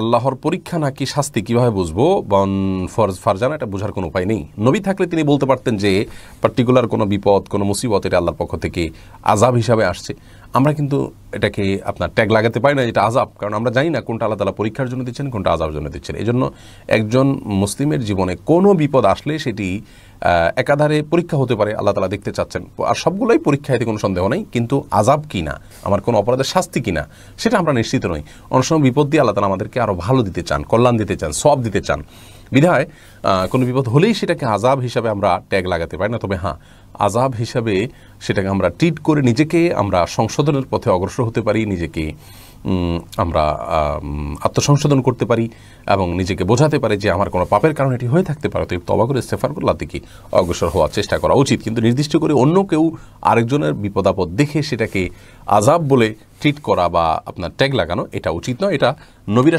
আল্লাহর পরীক্ষা নাকি শাস্তি কিভাবে বুঝবো বন ফারজানা এটা বোঝার কোনো উপায় নেই। নবী থাকলে তিনি বলতে পারতেন যে পার্টিকুলার কোনো বিপদ কোনো মুসিবত এটা আল্লাহর পক্ষ থেকে আযাব হিসাবে আসছে। আমরা কিন্তু এটাকে আপনার ট্যাগ লাগাতে পারি না এটা আযাব, কারণ আমরা জানি না কোনটা আল্লাহ তাআলা পরীক্ষার জন্য দিচ্ছেন কোনটা আযাবের জন্য দিচ্ছেন। এই জন্য একজন মুসলিমের জীবনে কোনো বিপদ আসলে সেটি একাধারে পরীক্ষা হতে পারে, আল্লাহ তাআলা দেখতে চাচ্ছেন, আর সবগুলোই পরীক্ষা, এতে কোনো সন্দেহ নেই। কিন্তু আযাব কিনা, আমার কোনো অপরাধের শাস্তি কিনা, সেটা আমরা নিশ্চিত নই। অনেক সময় বিপদ দিয়ে আল্লাহ তাআলা আমাদেরকে আরও ভালো দিতে চান, কল্যাণ দিতে চান, সওয়াব দিতে চান। বিধায় কোনো বিপদ হলেই সেটাকে আযাব হিসাবে আমরা ট্যাগ লাগাতে পারি না। তবে হ্যাঁ, আযাব হিসাবে সেটাকে আমরা ট্রিট করে নিজেকে আমরা সংশোধনের পথে অগ্রসর হতে পারি, নিজেকে আমরা আত্মসংশোধন করতে পারি এবং নিজেকে বোঝাতে পারি যে আমার কোনো পাপের কারণে এটি হয়ে থাকতে পারে, তো তওবা করে ইস্তেগফার করে আল্লাহর দিকে অগ্রসর হওয়ার চেষ্টা করা উচিত। কিন্তু নির্দিষ্ট করে অন্য কেউ আরেকজনের বিপদ আপদ দেখে সেটাকে আযাব বলে ট্রিট করা বা আপনার ট্যাগ লাগানো এটা উচিত নয়। এটা নবীরা